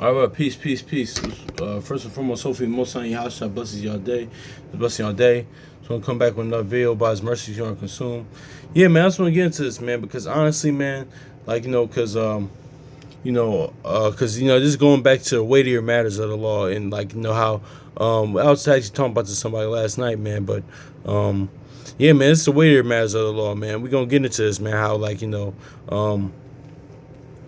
All right, peace, peace, peace. First and foremost, hopefully, most on your house blesses y'all day, blessing y'all day. So I'm gonna come back with another video by His mercies you are consumed. Yeah, man, I just want to get into this, man, because honestly, man, like this is going back to weightier matters of the law, and how I was actually talking about to somebody last night, man, but yeah, man, it's the weightier matters of the law, man. We gonna get into this, man. How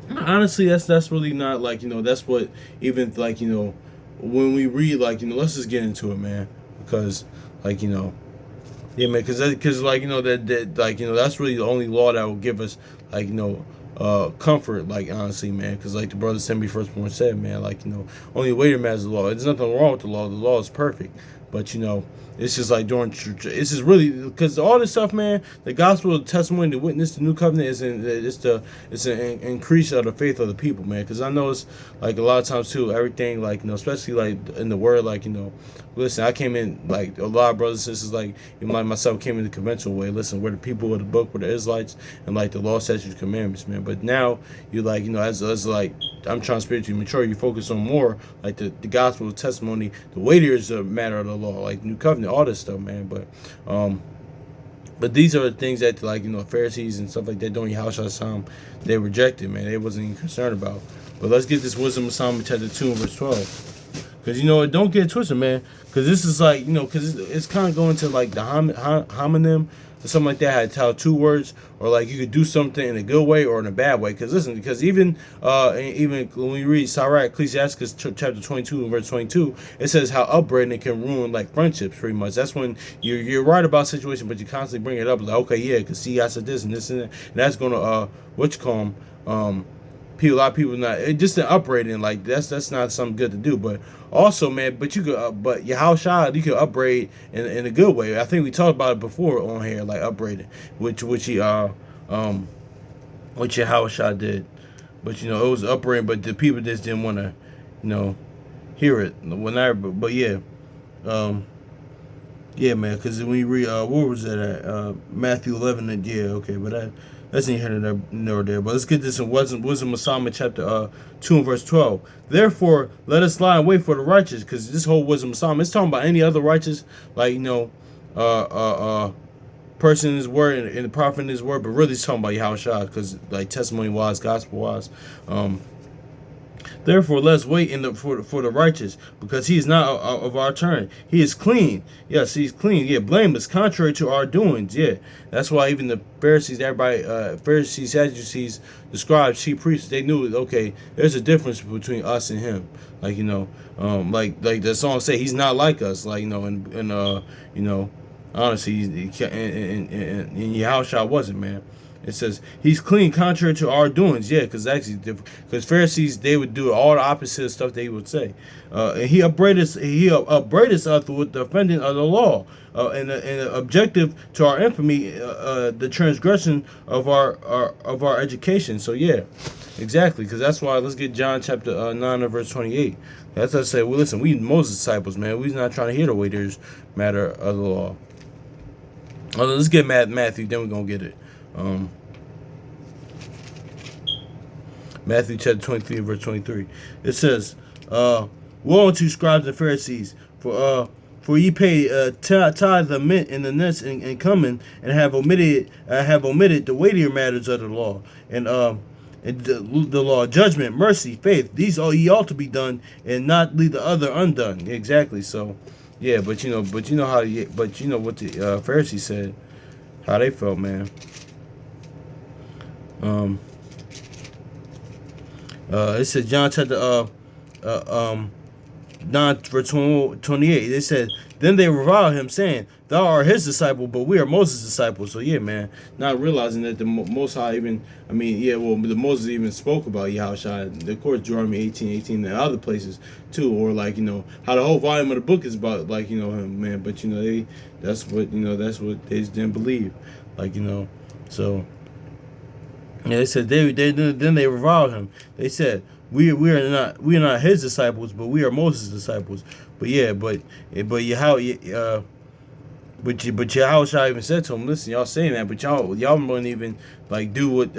honestly, that's really not that's what even when we read let's just get into it, man, because yeah, man, because that's really the only law that will give us comfort, honestly, man, because the brother sent me firstborn said, man, only the waiter matters the law. There's nothing wrong with the law. The law is perfect, but it's just during it's just really because all this stuff, man. The gospel, the testimony, the witness, the new covenant it's an increase of the faith of the people, man. Because I know it's a lot of times too, everything especially in the word, listen, I came in a lot of brothers and sisters even myself came in the conventional way. Listen, we're the people of the book, we're the Israelites, and the law, statutes, commandments, man. But now you as I'm trying to spiritually mature, you focus on more the gospel, the testimony, the weightier is a matter of the law, new covenant, all this stuff, man. But these are the things that Pharisees and stuff like that during Yahushua's time they rejected, man. They wasn't even concerned about. But let's get this wisdom of Solomon chapter 2 and verse 12. Because don't get it twisted, man. Because this is because it's kind of going to the homonym or something like that. How to tell two words, or you could do something in a good way or in a bad way. Because listen, because even when we read Sirach, Ecclesiastes chapter 22 and verse 22, it says how upbraiding can ruin friendships. Pretty much, that's when you're right about a situation, but you constantly bring it up okay, yeah, because see, I said this and this and that, and that's gonna what you call them a lot of people not just an upbraiding that's not something good to do. But also, man, but you could but Yahushua, you could upbraid in a good way. I think we talked about it before on here, upbraiding, which Yahushua did. But it was upbraiding, but the people just didn't want to hear it but yeah, yeah, man, because when you read what was that at Matthew 11, and yeah, okay, but that's neither nor there. But let's get this in Wisdom of Solomon chapter 2 and verse 12. Therefore, let us lie in wait for the righteous, because this whole Wisdom of Solomon, it's talking about any other righteous, person in his word and the prophet in his word, but really it's talking about Yahushua, because testimony wise, gospel wise. Therefore, let's wait for the righteous, because he is not of our turn. He is clean. Yes, he's clean. Yeah, blameless, contrary to our doings. Yeah, that's why even the Pharisees, everybody, Pharisees, Sadducees, the scribes, chief priests, they knew, okay, there's a difference between us and him. Like the song say, he's not like us. Honestly, and Yahushua wasn't, man. It says he's clean, contrary to our doings. Yeah, because actually, because Pharisees, they would do all the opposite of stuff they would say. And he upbraided us with the offending of the law, and objective to our infamy, the transgression of our education. So yeah, exactly. Because that's why let's get John chapter 9 and verse 28. That's what I say. Well, listen, we Moses disciples, man. We're not trying to hear the waiters matter of the law. Let's get Matthew, then we're gonna get it. Matthew chapter 23 verse 23. It says, woe unto you, scribes and Pharisees, for ye pay tithe the mint and the nets and coming, and have omitted the weightier matters of the law, and the law, judgment, mercy, faith. These all ye ought to be done, and not leave the other undone. Exactly. So yeah, but you know what the Pharisees said, how they felt, man. It says John chapter 9 verse 28. It said, then they reviled him, saying, thou art his disciple, but we are Moses' disciples. So yeah, man, not realizing that the Most High even, the Moses even spoke about Yahushua. Of course, Deuteronomy 18:18 and other places too, or how the whole volume of the book is about him, man. But that's what they just didn't believe, so. Yeah, they said then they reviled him. They said we are not his disciples, but we are Moses' disciples. But yeah, but but Yahushua even said to him, listen, y'all saying that, but y'all wouldn't even like do what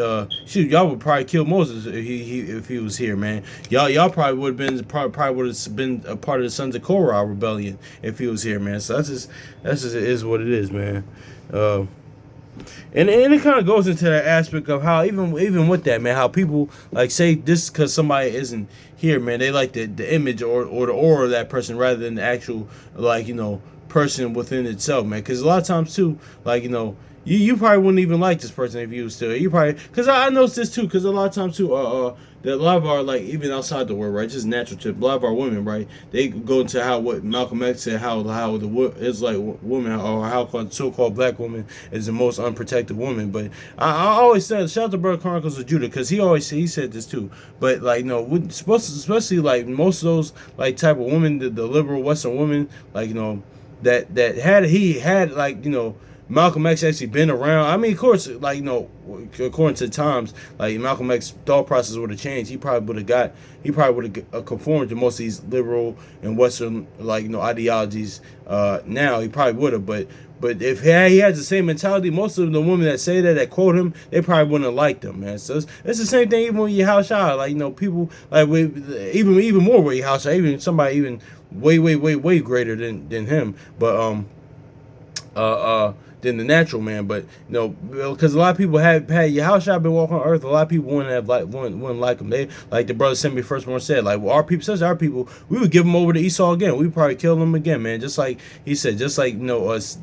shoot, y'all would probably kill Moses if he was here, man. Y'all probably would have been probably would have been a part of the Sons of Korah rebellion if he was here, man. So that's just it is what it is, man. And it kind of goes into that aspect of how even with that, man, how people like say this because somebody isn't here, man. They like the image or the aura of that person rather than the actual like person within itself, man. Because a lot of times too, like you probably wouldn't even like this person if you was still. You probably because I noticed this too. Because a lot of times too, that a lot of our like even outside the world, right, just natural tip. A lot of our women, right, they go into how what Malcolm X said, how the it's like woman or how so-called black woman is the most unprotected woman. But I always said shout out to Brother Chronicles of Judah because he said this too. But like especially like most of those like type of women, the liberal Western women, like that had like Malcolm X actually been around. I mean, of course, like according to times, like Malcolm X's thought process would have changed. He probably would have conformed to most of these liberal and Western like ideologies. Now he probably would have, but if he has the same mentality, most of the women that say that quote him, they probably wouldn't have liked him, man. So it's the same thing even with Yahushua. Like people like even more with Yahushua, even somebody even way greater than him, but than the natural man. But because a lot of people had Yahushua been walking on earth, a lot of people wouldn't like him. They like the brother sent me first one said, like, well, our people, we would give him over to Esau again. We'd probably kill him again, man. Just like he said, just like us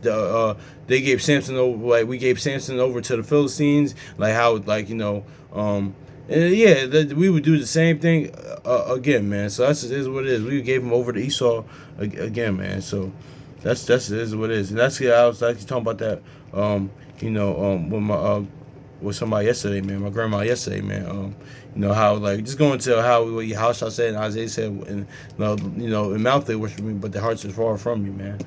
they gave Samson over, like we gave Samson over to the Philistines, like how like and yeah, we would do the same thing again, man. So that's is what it is. We gave him over to Esau again, man. So that's is what it is. And that's I was actually talking about that with my with somebody yesterday, man. My grandma yesterday, man. How like just going to what Yahushua said and Isaiah said, and in mouth they worship me, but their hearts are far from me, man.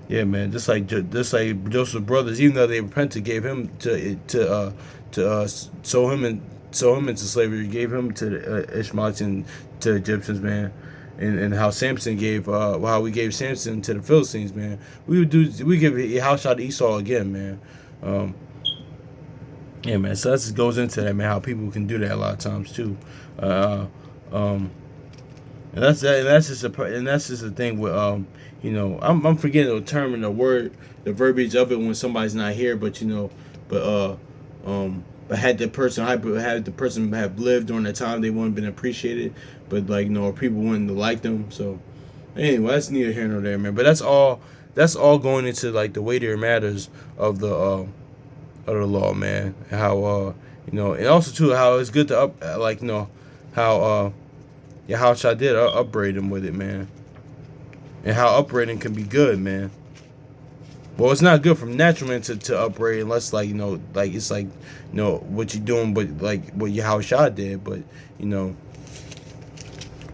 Yeah, man. Just like Joseph's brothers, even though they repented, gave him to sold him into slavery, gave him to the Ishmaelites and to Egyptians, man. And how Samson gave how we gave Samson to the Philistines, man. We give Yahushua to Esau again, man. Yeah, man. So that just goes into that, man. How people can do that a lot of times too. And that's just the thing with I'm forgetting the term and the word, the verbiage of it when somebody's not here, but but had the person have lived during that time, they wouldn't have been appreciated. But like or people wouldn't have liked them. So anyway, that's neither here nor there, man. But that's all going into like the weightier matters of the law, man. How and also too how it's good to how Yahushua did upbraid him with it, man. And how upbraiding can be good, man. Well, it's not good from natural man to upbraid unless like like it's like what you're doing, but like what Yahushua did, but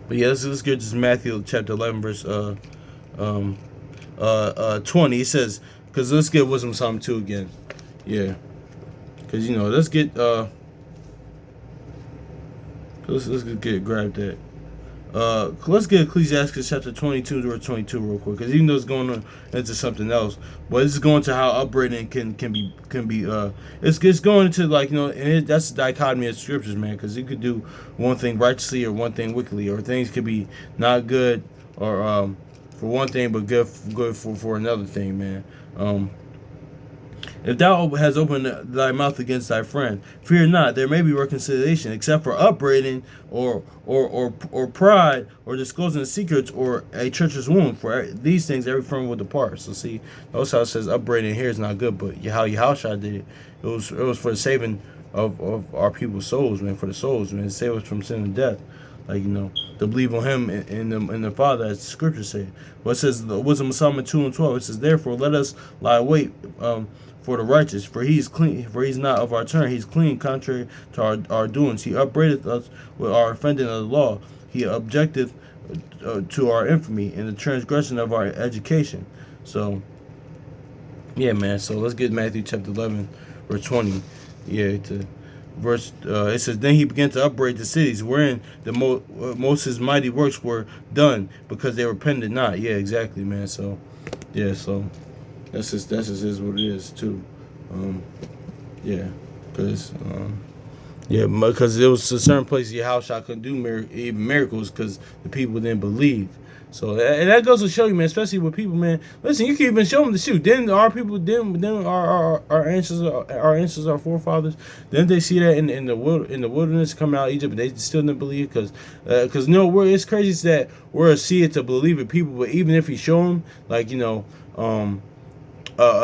But yeah, let's get to Matthew chapter 11 verse 20. He says, because let's get wisdom Psalm 2 again. Yeah, because let's get let's get grab that. Let's get Ecclesiastes chapter 22 verse 22 real quick, because even though it's going on into something else, but it's going to how upbraiding can be it's going into and that's the dichotomy of scriptures, man, because you could do one thing righteously or one thing wickedly, or things could be not good or for one thing but good for another thing, man. If thou hast opened thy mouth against thy friend, fear not, there may be reconciliation, except for upbraiding or pride, or disclosing secrets, or a treacherous wound. For these things every friend will depart. So see, notice how it says upbraiding here is not good, but how Yahushua did it. It was for the saving of our people's souls, man, for the souls, man, to save us from sin and death. Like, to believe on him and the Father, as the scripture said. But it says, the wisdom of Solomon 2:12, it says, therefore let us lie wait for the righteous, for he is clean, for he's not of our turn, he's clean, contrary to our doings. He upbraideth us with our offending of the law. He objecteth to our infamy and the transgression of our education. So, yeah, man. So let's get Matthew chapter 11, verse 20. Yeah, to verse. It says, then he began to upbraid the cities wherein the most his mighty works were done, because they repented not. Yeah, exactly, man. So, yeah, so. That's just is what it is too. Um, yeah, because yeah, because there was a certain place in your house I couldn't do even miracles because the people didn't believe. So and that goes to show you, man, especially with people, man. Listen, you can even show them the shoot. Then our people, then our forefathers, then they see that in the wilderness coming out of Egypt, they still didn't believe because it's crazy is that we're a see it to believe it people, but even if you show them, like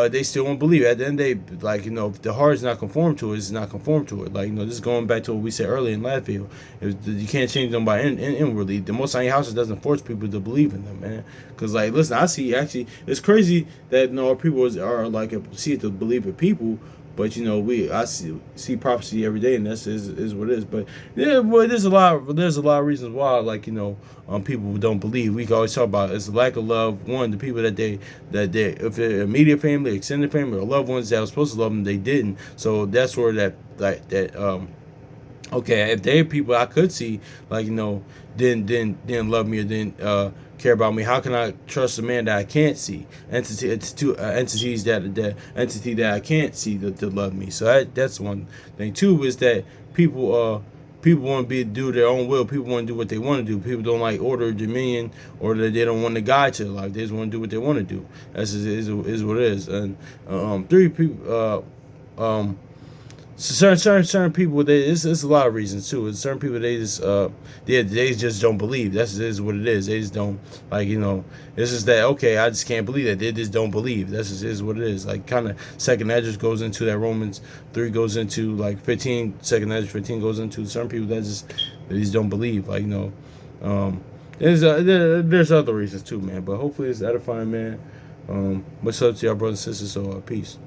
they still won't believe it. At the end of the day, like if the heart is not conformed to it, it's not conformed to it. Like this is going back to what we said earlier in last video. You can't change them by inwardly. The Most High houses doesn't force people to believe in them, man. Because like, listen, I see actually, it's crazy that our people are like see it to believe in people. But I see prophecy every day, and that's is what it is. But yeah, boy, there's a lot of reasons why, like people don't believe. We can always talk about it's a lack of love. One, the people that they if they're immediate family, extended family, or loved ones that were supposed to love them, they didn't. So that's where okay, if they're people I could see, like didn't love me or didn't care about me, how can I trust a man that I can't see? Entities that entity that I can't see that love me. So that's one thing. Two is that people want to do their own will. People want to do what they want to do. People don't like order, dominion, or that they don't want to guide to life. They just want to do what they want to do. That's is what it is. And three people. Certain people, it's a lot of reasons too. It's certain people they just don't believe. That's is what it is. They just don't This is that okay. I just can't believe that they just don't believe. That's just is what it is. Like kind of second address goes into that Romans 3 goes into like 15. Second address 15 goes into certain people that they just don't believe. Like there's other reasons too, man. But hopefully it's edifying, man. Much love to y'all brothers and sisters. So peace.